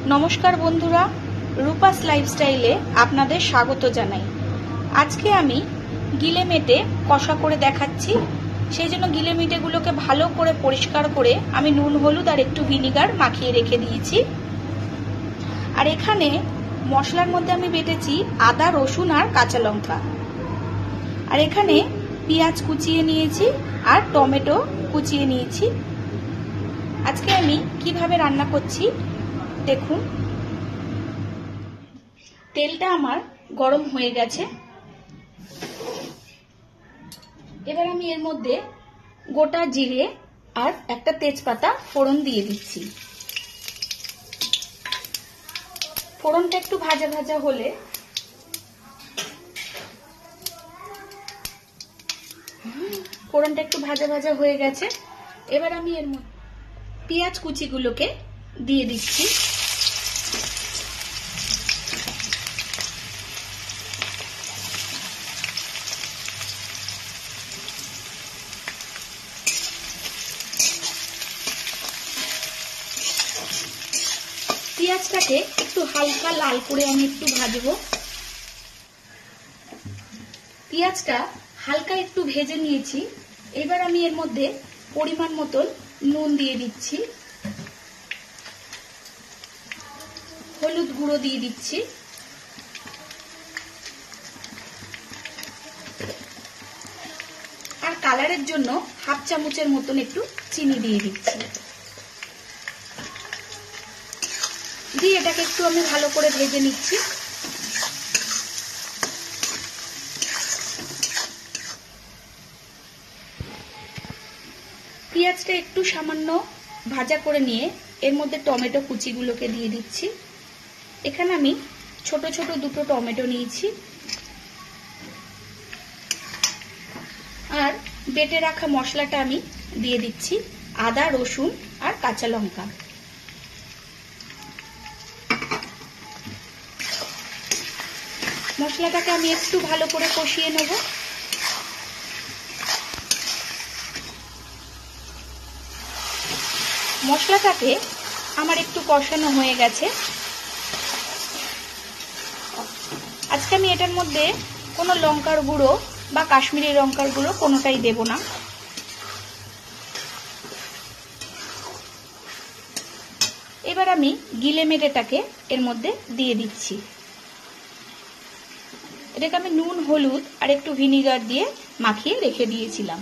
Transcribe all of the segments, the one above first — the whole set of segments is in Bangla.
नमस्कार बंधुरा रूपास लाइफस्टाइले आपनादेर स्वागत जानाई। आज के आमी गिले मेटे कषा करे देखाच्छि। सेइजोन्नो गिले मेटेगुलोके भालो करे परिष्कार करे आमी नुन हलुद और एकटु भिनिगार माखिए रेखे दिएछि। और एखाने मशलार मध्य आमी बेटेछि आदा रसुन और काँचा लंका। और एखाने पेंयाज कुचिए निएछि और टमेटो कुचिए निएछि। आज के आमी किभाबे रान्ना करछि देखुन। तेलटा आमार गरम हये गेछे। एबार आमी एर मध्य गोटा जिरे और एकटा तेजपाता फोड़न दिए दिচ্ছি। फोड़नटा एकटु भाजा भाजा होले फोड़नटा एकटु भाजा भाजा हये गेछे। एबार आमी एर मध्य पेंयाज कुचिगुलोके दिए दिচ্ছি। পেঁয়াজটাকে একটু হালকা লাল করে আমি একটু ভাজবো। পেঁয়াজটা হালকা একটু ভেজে নিয়েছি। এবার আমি এর মধ্যে পরিমাণ মতন নুন দিয়ে দিচ্ছি, হলুদ গুঁড়ো দিয়ে দিচ্ছি, আর কালারের জন্য হাফ চামচের মতন একটু চিনি দিয়ে দিচ্ছি। দিয়ে এটাকে একটু আমি ভালো করে ভেজে নিচ্ছি। পেঁয়াজটা একটু সামান্য ভাজা করে নিয়ে এর মধ্যে টমেটো কুচিগুলোকে দিয়ে দিচ্ছি। এখানে আমি ছোট ছোট দুটো টমেটো নিয়েছি আর বেটে রাখা মশলাটা আমি দিয়ে দিচ্ছি, আদা রসুন আর কাঁচা লঙ্কা। মশলাটাকে আমি একটু ভালো করে কষিয়ে নেব। মশলাটাকে আমার একটু কষানো হয়ে গেছে। আজকে আমি এটার মধ্যে কোনো লঙ্কার গুঁড়ো বা কাশ্মীরি লঙ্কার গুঁড়ো কোনোটাই দেব না। এবার আমি গিলে মেটেটাকে এর মধ্যে দিয়ে দিচ্ছি। এটাকে আমি নুন হলুদ আর একটু ভিনিগার দিয়ে মাখিয়ে রেখে দিয়েছিলাম।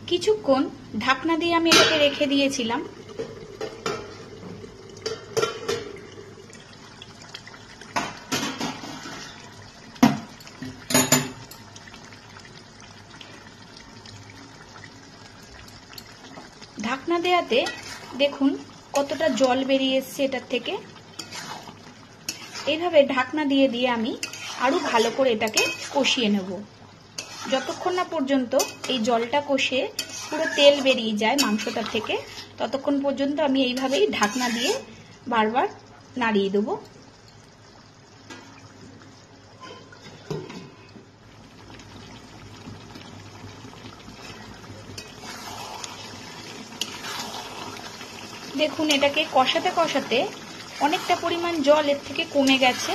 কিছুক্ষণ ঢাকনা দিয়ে আমি এটাকে রেখে দিয়েছিলাম। ঢাকনা দেওয়াতে দেখুন কতটা জল বেরিয়ে এসছে এটার থেকে। এইভাবে ঢাকনা দিয়ে দিয়ে আমি আরো ভালো করে এটাকে কষিয়ে নেব, যতক্ষণ না পর্যন্ত এই জলটা কষে পুরো তেল বেরিয়ে যায় মাংসটা থেকে, ততক্ষণ পর্যন্ত আমি এইভাবেই ঢাকনা দিয়ে বারবার নাড়িয়ে দেব। দেখুন এটাকে কষাতে কষাতে অনেকটা পরিমাণ জল এর থেকে কমে গেছে।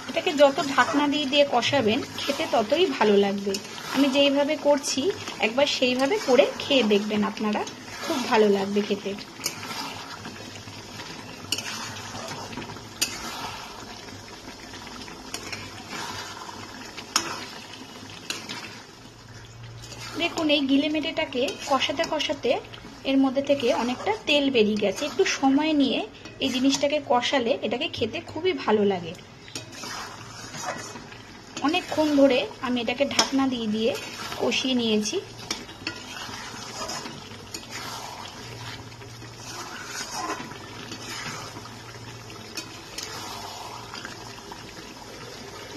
এটাকে যত ঢাকনা দিয়ে দিয়ে কষাবেন খেতে ততই ভালো লাগবে। আমি যেইভাবে করছি একবার সেইভাবে করে খেয়ে দেখবেন, আপনারা খুব ভালো লাগবে খেতে। দেখুন এই গিলে মেটেটাকে কষাতে কষাতে এর মধ্যে থেকে অনেকটা তেল বেরিয়ে গেছে। একটু সময় নিয়ে এই জিনিসটাকে কষালে এটাকে খেতে খুবই ভালো লাগে। অনেকক্ষণ ধরে আমি এটাকে ঢাকনা দিয়ে দিয়ে কষিয়ে নিয়েছি।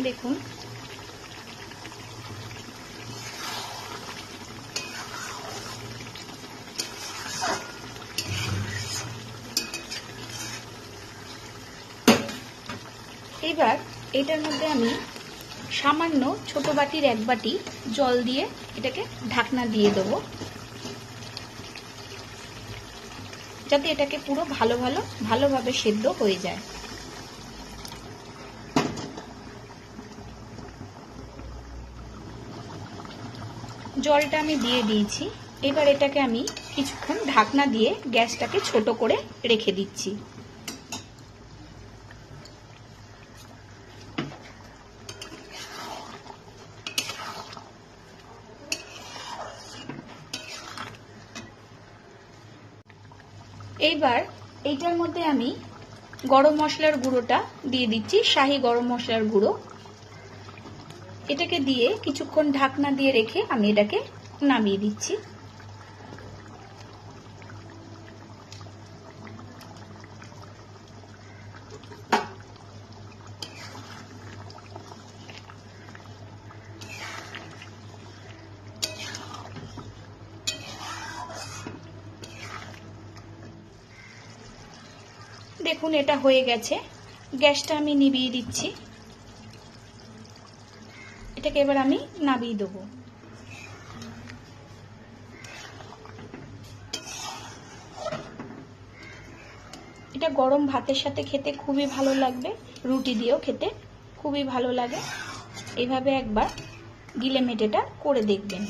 দেখুন এবার এটার মধ্যে আমি সামান্য ছোট বাটির 1 বাটি জল দিয়ে এটাকে ঢাকনা দিয়ে দেবো, যাতে এটাকে পুরো ভালোভাবে সেদ্ধ হয়ে যায়। জলটা আমি দিয়ে দিয়েছি। এবার এটাকে আমি কিছুক্ষণ ঢাকনা দিয়ে গ্যাসটাকে ছোট করে রেখে দিচ্ছি। এইবার এইটার মধ্যে আমি গরম মশলার গুঁড়োটা দিয়ে দিচ্ছি, শাহি গরম মশলার গুঁড়ো। এটাকে দিয়ে কিছুক্ষণ ঢাকনা দিয়ে রেখে আমি এটাকে নামিয়ে দিচ্ছি। দেখুন এটা হয়ে গেছে। গ্যাসটা আমি নিভিয়ে দিচ্ছি। এটাকে এবার আমি নামিয়ে দেবো। এটা গরম ভাতের সাথে খেতে খুবই ভালো লাগবে, রুটি দিয়েও খেতে খুবই ভালো লাগে। এইভাবে একবার গিলেমেটেটা করে দেখবেন।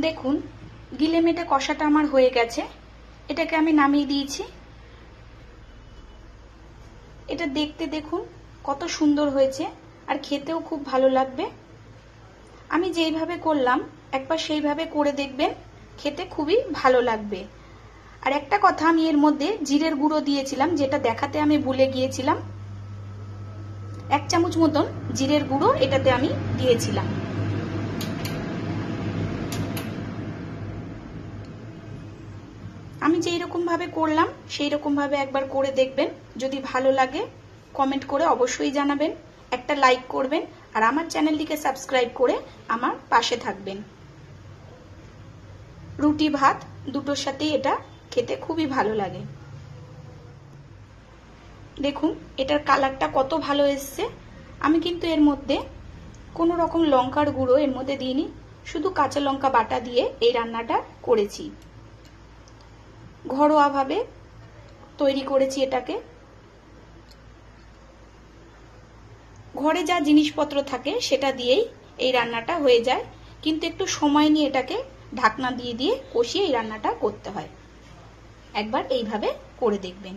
দেখুন গিলেমেটে কষাটা আমার হয়ে গেছে। এটাকে আমি নামিয়ে দিয়েছি। এটা দেখতে দেখুন কত সুন্দর হয়েছে, আর খেতেও খুব ভালো লাগবে। আমি যেইভাবে করলাম একবার সেইভাবে করে দেখবেন, খেতে খুবই ভালো লাগবে। আর একটা কথা, আমি এর মধ্যে জিরের গুঁড়ো দিয়েছিলাম, যেটা দেখাতে আমি ভুলে গিয়েছিলাম। 1 চামচ মতন জিরের গুঁড়ো এটাতে আমি দিয়েছিলাম। আমি যেই রকম ভাবে করলাম সেই রকম ভাবে একবার করে দেখবেন। যদি ভালো লাগে কমেন্ট করে অবশ্যই জানাবেন, একটা লাইক করবেন, আর আমার চ্যানেলটিকে সাবস্ক্রাইব করে আমার পাশে থাকবেন। রুটি ভাত দুটোর সাথেই এটা খেতে খুবই ভালো লাগে। দেখুন এটার কালারটা কত ভালো এসছে। আমি কিন্তু এর মধ্যে কোনো রকম লঙ্কার গুঁড়ো এর মধ্যে দিইনি, শুধু কাঁচা লঙ্কা বাটা দিয়ে এই রান্নাটা করেছি। ঘরোয়াভাবে তৈরি করেছি এটাকে। ঘরে যা জিনিসপত্র থাকে সেটা দিয়েই এই রান্নাটা হয়ে যায়, কিন্তু একটু সময় নিয়ে এটাকে ঢাকনা দিয়ে দিয়ে কষিয়ে এই রান্নাটা করতে হয়। একবার এইভাবে করে দেখবেন।